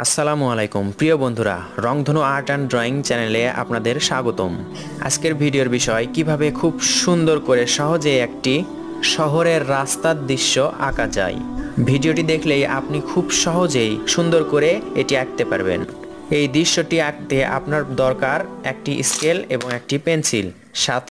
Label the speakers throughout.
Speaker 1: আসসালামু আলাইকুম প্রিয় বন্ধুরা, রংধনু আর্ট অ্যান্ড ড্রয়িং চ্যানেলে আপনাদের স্বাগতম। আজকের ভিডিওর বিষয় কিভাবে খুব সুন্দর করে সহজে একটি শহরের রাস্তার দৃশ্য আঁকা যায়। ভিডিওটি দেখলেই আপনি খুব সহজেই সুন্দর করে এটি আঁকতে পারবেন। এই দৃশ্যটি আঁকতে আপনার দরকার একটি স্কেল এবং একটি পেন্সিল, সাথে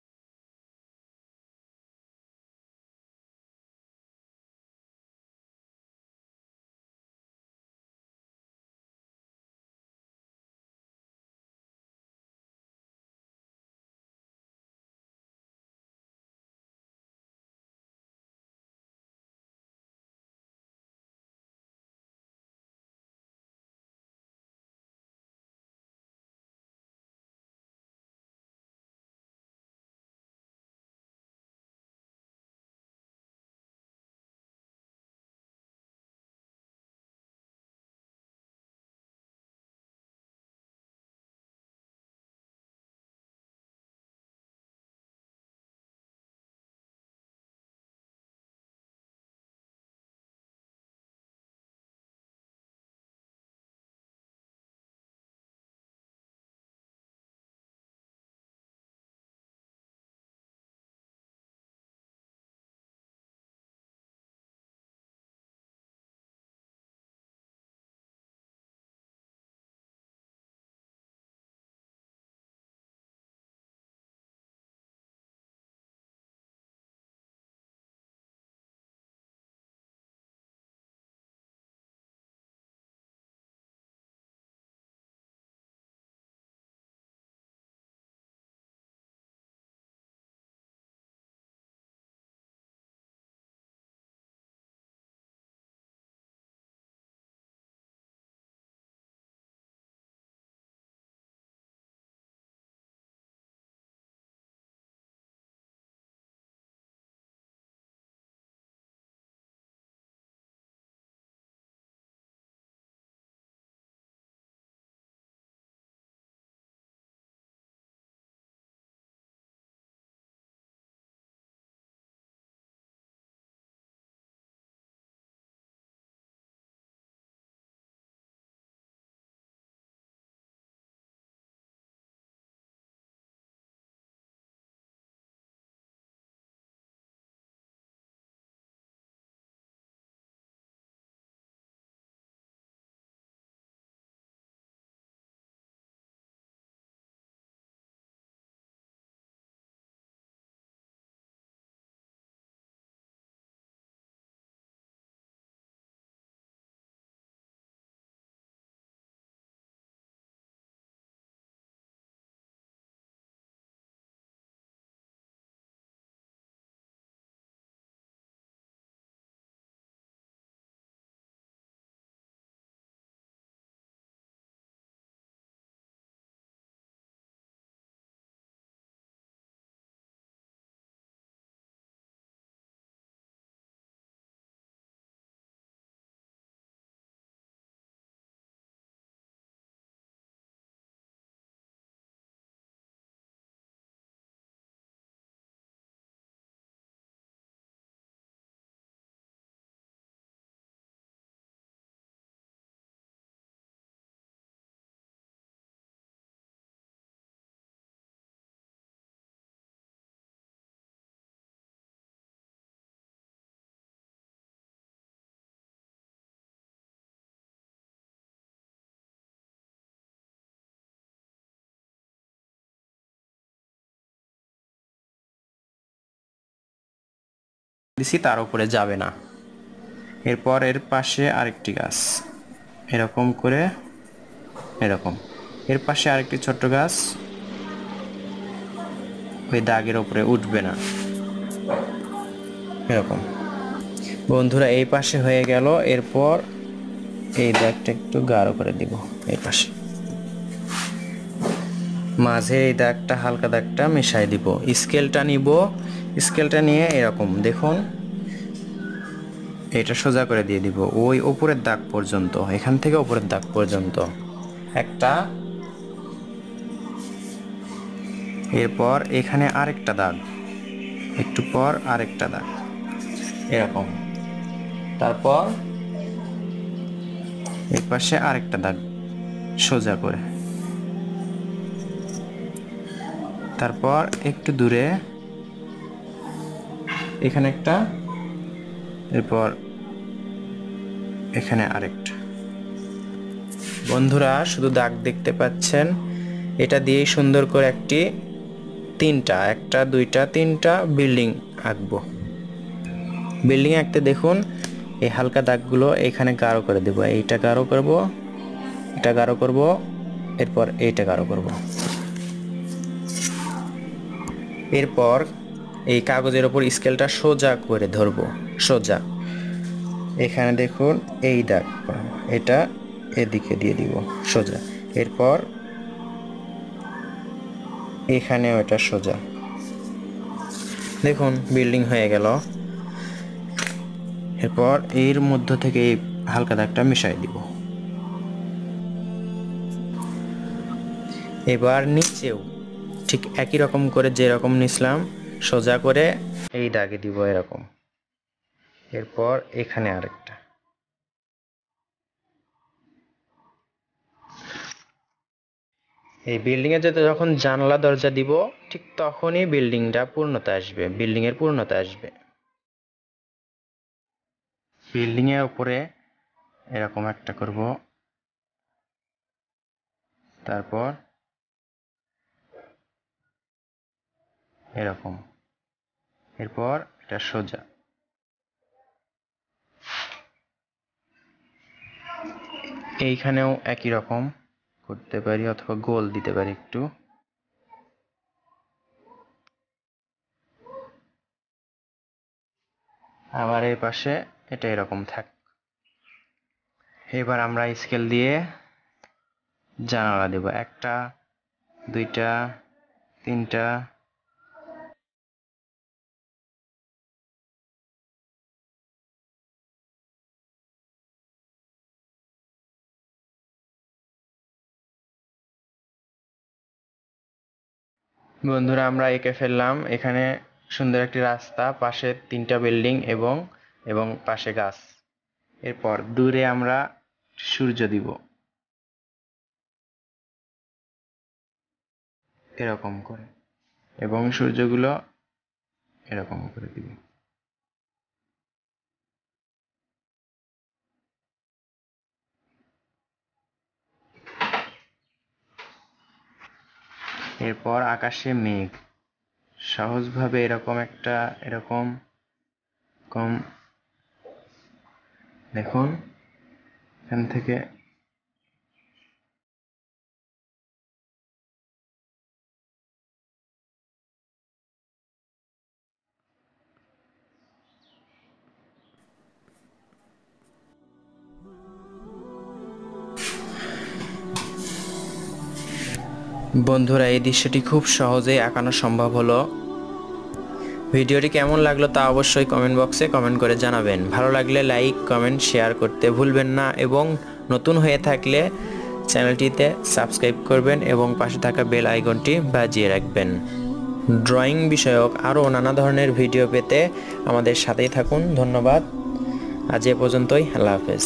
Speaker 1: দিছি তার উপরে যাবে না। এরপর এর পাশে আরেকটি গাছ, এরকম করে, এরকম। এর পাশে আরেকটি ছোট্ট গাছ, ওই দাগের উপরে উঠবে না, এরকম। বন্ধুরা, এই পাশে হয়ে গেল। এরপর এই দাগটা একটু গাঢ় করে দিব। এই পাশে মাঝে এই দাগটা, হালকা দাগটা মিশাই দিব। স্কেলটা নিব, স্কেলটা নিয়ে এরকম দেখুন, এটা সোজা করে দিয়ে দিব ওই উপরের দাগ পর্যন্ত, এখান থেকে উপরের দাগ পর্যন্ত একটা। এরপর এখানে আরেকটা দাগ, একটু পর আরেকটা দাগ, এরকম। তারপর এর পাশে আরেকটা দাগ সোজা করে, তারপর একটু দূরে এখানে একটা, এরপর এখানে আরেকটা। বন্ধুরা শুধু দাগ দেখতে পাচ্ছেন, এটা দিয়ে সুন্দর করে একটি একটা দুইটা তিনটা বিল্ডিং আঁকবো। বিল্ডিং আঁকতে দেখুন এই হালকা দাগগুলো এখানে গাঢ় করে দেব। এইটা গাঢ় করব, এটা গাঢ় করব, এরপর এইটা গাঢ় করব। এরপর এই কাগজের উপর স্কেলটা সোজা করে ধরব, সোজা। এখানে দেখুন এই দাগ, এটা এদিকে দিয়ে দিব সোজা। এরপর এখানেও এটা সোজা। দেখুন বিল্ডিং হয়ে গেল। এরপর এর মধ্য থেকে এই হালকা দাগটা মিশাই দিব। এবার নিচেও ঠিক একই রকম করে যেরকম নিছিলাম সোজা করে এই দাগে দিব এরকম। এরপর এখানে আরেকটা। এই বিল্ডিং এ যখন জানলা দরজা দিব ঠিক তখনই বিল্ডিংটা পূর্ণতা আসবে, বিল্ডিং এর পূর্ণতা আসবে। বিল্ডিং এর উপরে এরকম একটা করব, তারপর এরকম, এরপর এটা সোজা। এইখানেও একই রকম করতে পারি অথবা গোল দিতে পারি একটু। আবার এই পাশে এটা এরকম থাক। এবার আমরা স্কেল দিয়ে জানালা দেব, একটা দুইটা তিনটা। বন্ধুরা আমরা এঁকে ফেললাম। এখানে সুন্দর একটি রাস্তা, পাশে তিনটা বিল্ডিং এবং পাশে গাছ। এরপর দূরে আমরা সূর্য দিব এরকম করে, এবং সূর্যগুলো এরকম করে দিব। এরপর আকাশে মেঘ, সহজভাবে এরকম একটা এরকম কম দেখুন এখান থেকে বন্ধুরা এই দৃশ্যটি খুব সহজেই আঁকানো সম্ভব হলো। ভিডিওটি কেমন লাগলো তা অবশ্যই কমেন্ট বক্সে কমেন্ট করে জানাবেন। ভালো লাগলে লাইক কমেন্ট শেয়ার করতে ভুলবেন না, এবং নতুন হয়ে থাকলে চ্যানেলটিতে সাবস্ক্রাইব করবেন এবং পাশে থাকা বেল আইকনটি বাজিয়ে রাখবেন। ড্রয়িং বিষয়ক আরও নানা ধরনের ভিডিও পেতে আমাদের সাথেই থাকুন। ধন্যবাদ। আজ এ পর্যন্তই। আল্লাহ হাফেজ।